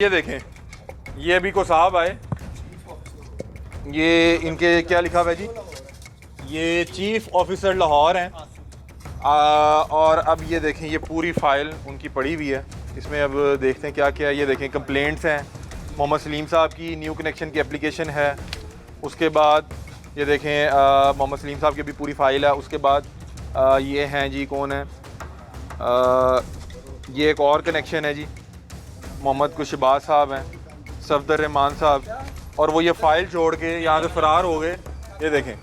ये देखें, ये अभी को साहब आए, ये इनके क्या लिखा हुआ है जी, ये चीफ ऑफिसर लाहौर हैं। और अब ये देखें, ये पूरी फ़ाइल उनकी पड़ी हुई है। इसमें अब देखते हैं क्या क्या है। ये देखें, कंप्लेंट्स हैं मोहम्मद सलीम साहब की, न्यू कनेक्शन की एप्लीकेशन है। उसके बाद ये देखें मोहम्मद सलीम साहब की भी पूरी फ़ाइल है। उसके बाद ये हैं जी, कौन है, ये एक और कनेक्शन है जी, मोहम्मद कुशबाज साहब हैं, सफदर रहमान साहब, और वो ये फ़ाइल छोड़ के यहाँ से फ़रार हो गए। ये देखें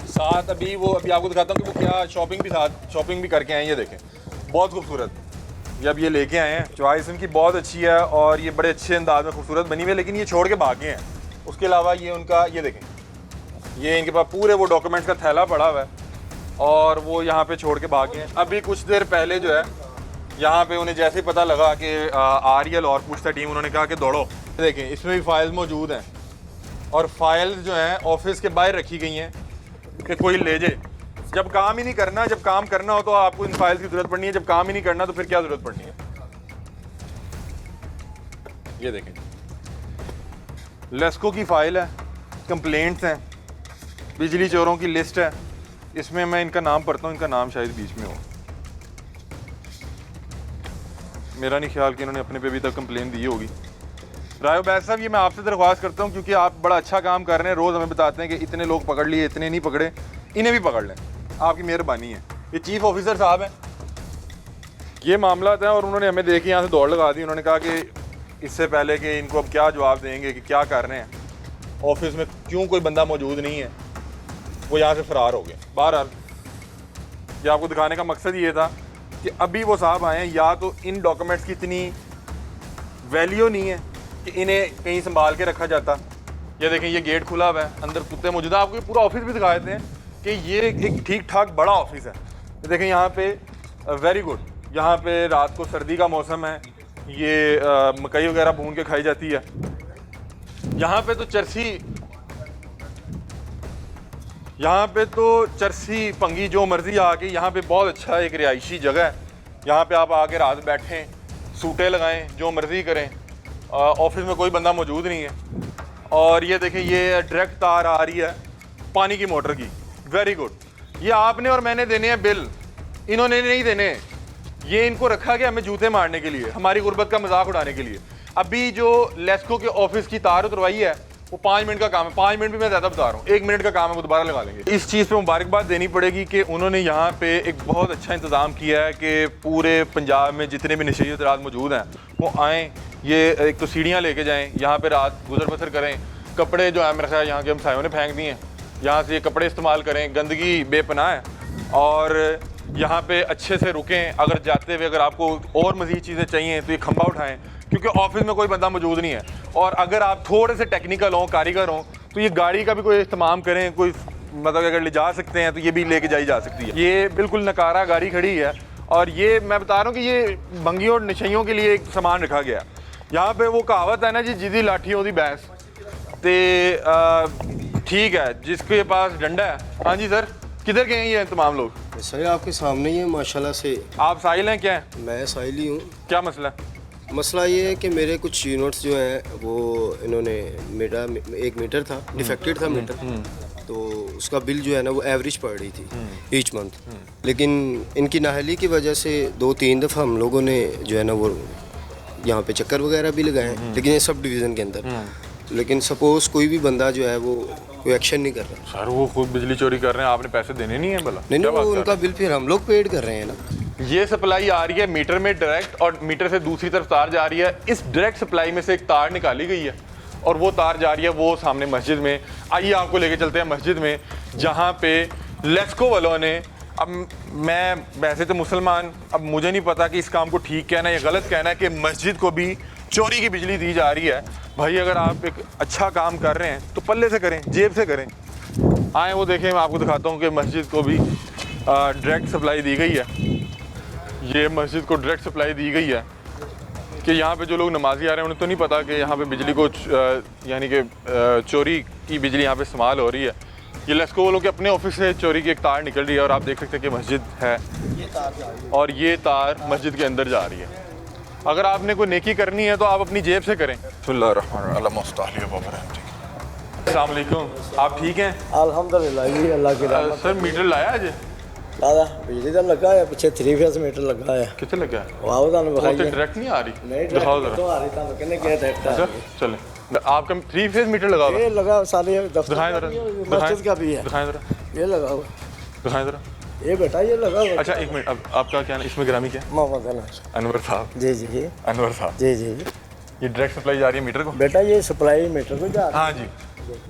साथ अभी आपको दिखाता हूँ कि वो क्या शॉपिंग भी करके आए हैं। ये देखें, बहुत खूबसूरत, जब ये लेके आए हैं, चॉइस इनकी बहुत अच्छी है और ये बड़े अच्छे अंदाज में खूबसूरत बनी हुई है, लेकिन ये छोड़ के भागे हैं। उसके अलावा ये उनका, ये देखें, ये इनके पास पूरे वो डॉक्यूमेंट्स का थैला पड़ा हुआ है और वो यहाँ पे छोड़ के भागे हैं। अभी कुछ देर पहले जो है यहाँ पे उन्हें जैसे ही पता लगा कि आ रही है लाहौर पूछता टीम, उन्होंने कहा कि दौड़ो। देखें, इसमें भी फाइल्स मौजूद हैं और फाइल्स जो हैं ऑफिस के बाहर रखी गई हैं कि कोई ले जाए। जब काम ही नहीं करना, जब काम करना हो तो आपको इन फाइल्स की ज़रूरत पड़नी है, जब काम ही नहीं करना तो फिर क्या ज़रूरत पड़नी है। ये देखें, लेस्को की फ़ाइल है, कंप्लेंट्स हैं, बिजली चोरों की लिस्ट है। इसमें मैं इनका नाम पढ़ता हूँ, इनका नाम शायद बीच में हो, मेरा नहीं ख्याल कि इन्होंने अपने पे भी तक कंप्लेन दी होगी। रायो बैस साहब, ये मैं आपसे दरख्वास्त करता हूँ, क्योंकि आप बड़ा अच्छा काम कर रहे हैं, रोज़ हमें बताते हैं कि इतने लोग पकड़ लिए, इतने नहीं पकड़े, इन्हें भी पकड़ लें, आपकी मेहरबानी है। ये चीफ ऑफिसर साहब हैं, ये मामला था और उन्होंने हमें देख के यहाँ से दौड़ लगा दी। उन्होंने कहा कि इससे पहले कि इनको अब क्या जवाब देंगे कि क्या कर रहे हैं ऑफिस में, क्यों कोई बंदा मौजूद नहीं है, वो यहाँ से फ़रार हो गए। बहरहाल ये आपको दिखाने का मकसद ये था कि अभी वो साहब आए हैं, या तो इन डॉक्यूमेंट्स की इतनी वैल्यू नहीं है कि इन्हें कहीं संभाल के रखा जाता। ये देखें, ये गेट खुला हुआ है, अंदर कुत्ते मौजूद हैं। आपको ये पूरा ऑफिस भी दिखा देते हैं कि ये एक ठीक ठाक बड़ा ऑफिस है। ये देखें यहाँ पे, वेरी गुड, यहाँ पे रात को सर्दी का मौसम है, ये मकई वगैरह भून के खाई जाती है। यहाँ पे तो चरसी पंगी जो मर्जी आके, यहाँ पे बहुत अच्छा एक रिहायशी जगह है। यहाँ पे आप आके रात बैठें, सूटें लगाएं, जो मर्जी करें, ऑफिस में कोई बंदा मौजूद नहीं है। और ये देखें, ये डायरेक्ट तार आ रही है पानी की मोटर की, वेरी गुड। ये आपने और मैंने देने हैं बिल, इन्होंने नहीं देने। ये इनको रखा गया हमें जूते मारने के लिए, हमारी गुर्बत का मजाक उड़ाने के लिए। अभी जो लेस्को के ऑफिस की तार उतरवाई है वो 5 मिनट का काम है, 5 मिनट भी मैं ज़्यादा बता रहा हूँ, 1 मिनट का काम है, वो दोबारा लगा लेंगे। इस चीज़ पे मुबारकबाद देनी पड़ेगी कि उन्होंने यहाँ पे एक बहुत अच्छा इंतज़ाम किया है कि पूरे पंजाब में जितने भी नशीली रात मौजूद हैं वो आएँ, ये एक तो सीढ़ियाँ लेके जाएँ, यहाँ पे रात गुजर बसर करें। कपड़े जो है मेरे ख्याल यहाँ के हमसायों ने फेंक दिए हैं, यहाँ से ये कपड़े इस्तेमाल करें, गंदगी बेपनाह है। और यहाँ पे अच्छे से रुकें, अगर जाते हुए अगर आपको और मज़ीद चीज़ें चाहिए तो ये खंबा उठाएं, क्योंकि ऑफिस में कोई बंदा मौजूद नहीं है। और अगर आप थोड़े से टेक्निकल हों, कारीगर हों, तो ये गाड़ी का भी कोई इस्तेमाल करें, कोई मतलब अगर ले जा सकते हैं तो ये भी लेके जाई जा सकती है। ये बिल्कुल नकारा गाड़ी खड़ी है और ये मैं बता रहा हूँ कि ये भंगियों और नशइयों के लिए एक सामान रखा गया। यहाँ पे वो कहावत है ना जी, जिदी लाठी होती भैंस, तो ठीक है, जिसके पास डंडा है। हाँ जी सर, किधर गए हैं ये तमाम लोग? सर आपके सामने ही है माशाल्लाह से। आप साहिल हैं? क्या है? मैं साहिल ही हूँ। क्या मसला है? मसला ये है कि मेरे कुछ यूनिट्स जो हैं वो इन्होंने, मेरा एक मीटर था, डिफेक्टेड था मीटर, तो उसका बिल जो है ना वो एवरेज पड़ रही थी ईच मंथ। लेकिन इनकी नाहली की वजह से 2-3 दफ़ा हम लोगों ने जो है ना वो यहाँ पे चक्कर वगैरह भी लगाए, लेकिन ये सब डिवीज़न के अंदर। लेकिन सपोज कोई भी बंदा जो है वो कोई एक्शन नहीं कर रहा। सर वो खुद बिजली चोरी कर रहे हैं, आपने पैसे देने नहीं है? भला नहीं, वो उनका बिल फिर हम लोग पेड कर रहे हैं ना। ये सप्लाई आ रही है मीटर में डायरेक्ट, और मीटर से दूसरी तरफ तार जा रही है। इस डायरेक्ट सप्लाई में से एक तार निकाली गई है और वो तार जा रही है वो सामने मस्जिद में। आइए आपको लेके चलते हैं मस्जिद में, जहाँ पे लेस्को वालों ने, अब मैं वैसे तो मुसलमान, अब मुझे नहीं पता कि इस काम को ठीक कहना है या गलत कहना है कि मस्जिद को भी चोरी की बिजली दी जा रही है। भाई अगर आप एक अच्छा काम कर रहे हैं तो पल्ले से करें, जेब से करें। आए वो देखें, मैं आपको दिखाता हूँ कि मस्जिद को भी डायरेक्ट सप्लाई दी गई है। ये मस्जिद को डायरेक्ट सप्लाई दी गई है कि यहाँ पे जो लोग नमाजी आ रहे हैं उन्हें तो नहीं पता कि यहाँ पे बिजली को यानी कि चोरी की बिजली यहाँ पे इस्तेमाल हो रही है। ये लेस्को वालों के अपने ऑफिस से चोरी की एक तार निकल रही है और आप देख सकते हैं कि मस्जिद है और ये तार मस्जिद के अंदर जा रही है। अगर आपने कोई नेकी करनी है तो आप अपनी जेब से करें। अस्सलाम वालेकुम, आप ठीक हैं? अल्हम्दुलिल्लाह जी, अल्लाह की रहमत। सर मीटर लाया आज? दादा बिजली का लगा है, पीछे 3 फेस मीटर लगा है। कितने लगा है? वाह ਤੁਹਾਨੂੰ वो तो ਵਿਖਾਈਏ डायरेक्ट नहीं आ रही, नहीं दिखाओ डायरेक्ट जरा। तो आ रही था कितने क्या डायरेक्ट आ अच्छा रही है। चलें, आपका 3 फेज मीटर लगा हुआ है? ये लगा सारे दफ्तर दिखाएं का जरा, भी है, दिखाएं मस्जिद का भी है। दिखाएं जरा, ये लगा हुआ दिखाएं जरा। ये बेटा ये लगा हुआ। अच्छा एक मिनट, अब आपका क्या इसमें ग्रामी क्या है? मोहम्मद अनवर। अनवर साहब, जी जी जी अनवर साहब, जी जी जी। ये डायरेक्ट सप्लाई जा रही है मीटर को? बेटा ये सप्लाई मीटर को जा रहा हाँ जी,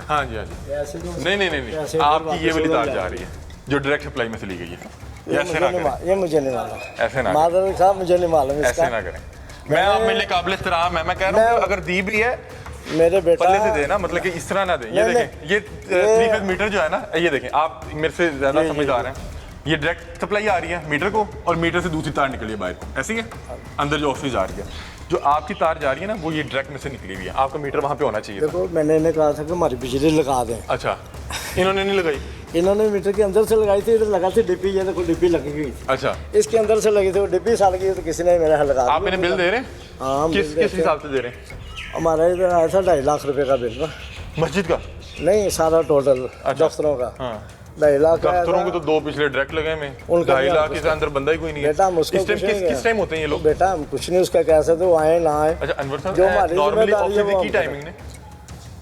हाँ जी, हाँ जी। है। ऐसे जो नहीं नहीं नहीं, ऐसे नहीं आपकी ये वापस वाली उधर तार जा रही है जो डायरेक्ट सप्लाई में से ली गई है। ये ऐसे ना करें, ये मुझे नहीं मालूम, ऐसे ना मादर साहब मुझे नहीं मालूम ऐसे इसका। ना करें। मैं आप मेरे लिए काबिल इख्तराम है, मैं कह रहा हूँ कि अगर दी भी है मेरे बेटा पल्ले से दे ना, मतलब कि इस तरह ना दे। ये नहीं, देखें, ये 3 फेज मीटर जो है ना, ये देखें, आप मेरे से ज़्यादा जी, जी, समझदार हैं। ये डायरेक्ट सप्लाई आ रही है मीटर को और मीटर से दूसरी तार निकली है बाहर को, ऐसी है अंदर जो ऑफिस जा रही है। जो आपकी तार जा रही है ना वो ये डायरेक्ट में से निकली हुई है। आपका मीटर वहाँ पे होना चाहिए था। देखो मैंने इन्हें कहा था कि हमारी बिजली लगा दें, अच्छा, इन्होंने नहीं लगाई? इन्होंने मीटर के अंदर से लगाई थी, इधर लगा थी डिब्बी, ये देखो डिब्बी लगी हुई थी। अच्छा, इसके अंदर से लगी थी, वो डिब्बी साल की तो किसी ने मेरा लगा आप इन्हें बिल दे रहे हैं? हाँ हम किस बिल किस देते हैं। हिसाब से दे रहे हैं? हमारा इधर आया था 2.5 लाख रुपए का बिल ना, मस्जिद का? नहीं सारा टोटल अच्छा। दफ्तरों का हाँ, 2.5 लाख आया दफ्तरों को था। तो 2 पिछले डायरेक्ट लगे में, उनका 2.5 लाख भी के अंदर बंदा ही कोई नहीं है। बेटा हम उसको इस टाइम पूछेंगे। किस टाइम होते हैं ये लोग? बेटा हम कुछ नहीं उसका कह सकते, वो आए ना आए। अच्छा अनवर साहब, जो हमारी नॉर्मली जिम्मेदारी है ऑफिस वो की हम टाइमिंग ने?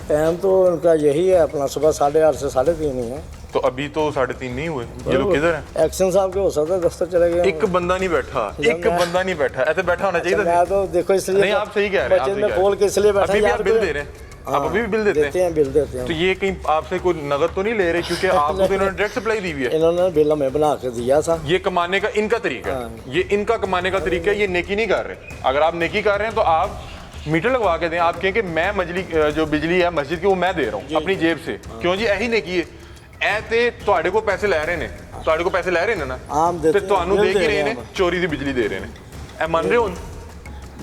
टाइम तो उनका यही है अपना, सुबह 8:30 से 3:30 ही है। तो अभी तो 3:30 नहीं हुए, ये लोग किधर हैं? एक्शन साहब के हो सकता है दफ्तर चले गए। एक बंदा नहीं बैठा, एक बंदा नहीं बैठा, ऐसे बैठा होना चाहिए था। मैं तो देखो इसलिए नहीं आप सही कह रहे हैं, आप बचत सही में कह रहे खोल के इसलिए हैं। बैठा अभी भी यार आप बिल कोई- दे रहे हैं, आप अभी भी बिल देते देते हैं? हैं, बिल देते तो हैं। ये कहीं आपसे कोई नगद तो नहीं ले रहे? क्योंकि आपको तो इन्होंने डायरेक्ट सप्लाई दी हुई है। इन्होंने बिल हमें बना के दिया था। ये कमाने का इनका तरीका है, ये इनका कमाने का तरीका है, ये नेकी नहीं कर रहे। अगर आप नेकी कर रहे हैं तो आप मीटर लगवा के दें। आप कहें कि मैं जो बिजली है मस्जिद की वो मैं दे रहा हूँ अपनी जेब से। क्यों जी, यही नेकी है। ऐ ते ਤੁਹਾਡੇ को पैसे लै रहे ने, ਤੁਹਾਡੇ को पैसे लै रहे ने ना, आम देते ਤੇ ਤੁਹਾਨੂੰ हैं, ਦੇ बिल ਕੀ दे ਰਹੇ रहे ने? हैं। चोरी दी बिजली दे रहे ने। ऐ मान रहे हो?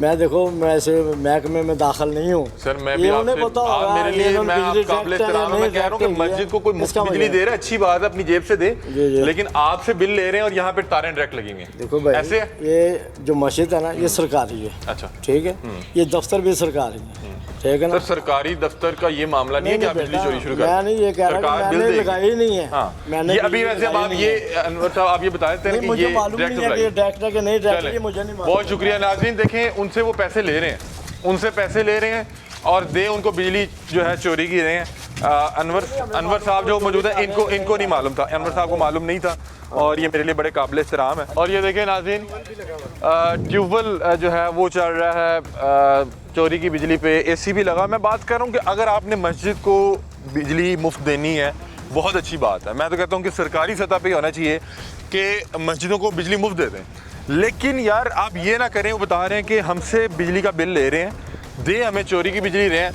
मैं देखो मैं ऐसे महकमे में दाखिल नहीं हूँ सर मैं भी ये उन्हें आपसे, पता आप होगा, मेरे ये लिए, इन्होंने मैं आप बिजली काबिल डायरेक्ट इख्तराम है, मैं कह रहा हूँ कि डायरेक्ट मस्जिद को कोई मुफ्त इसका बिजली मतलब दे रहा है, अच्छी बात है, अपनी जेब से दे, जी, जी। लेकिन आपसे बिल ले रहे हैं और यहाँ पे तारें डायरेक्ट लगी हुई हैं। देखो भाई ऐसे है? ये जो मस्जिद है ना ये सरकारी है, अच्छा ठीक है, ये दफ्तर भी सरकारी है, ठीक है ना। सर, सरकारी दफ्तर का ये मामला नहीं है कि आप बिजली बेटा, चोरी शुरू कर मैं नहीं ये कह रहा सरकार कि बिल मैंने देगी। लगाई ही नहीं है। हाँ, मैंने ये अभी बिजली वैसे अब लगाई आप नहीं ये है। अनवर साहब आप ये बताए थे नहीं, कि मुझे ये मालूम डायरेक्ट नहीं है कि ये डायरेक्ट है कि नहीं डायरेक्ट, चलें। ये मुझे नहीं मालूम। बहुत शुक्रिया नाज़रीन, देखें उनसे वो पैसे ले रहे हैं, उनसे पैसे ले रहे हैं और दे उनको बिजली जो है चोरी की रहे हैं। अनवर साहब जो मौजूद है, इनको नहीं मालूम था, अनवर साहब को मालूम नहीं था और ये मेरे लिए बड़े काबिल एहतराम है। और ये देखें नाज़रीन, ट्यूबवेल जो है वो चल रहा है चोरी की बिजली पे, AC भी लगा। मैं बात कर रहा हूँ कि अगर आपने मस्जिद को बिजली मुफ्त देनी है बहुत अच्छी बात है। मैं तो कहता हूँ कि सरकारी सतह पे होना चाहिए कि मस्जिदों को बिजली मुफ्त दे दें, लेकिन यार आप ये ना करें, वो बता रहे हैं कि हमसे बिजली का बिल ले रहे हैं, दे हमें चोरी की बिजली रहे हैं,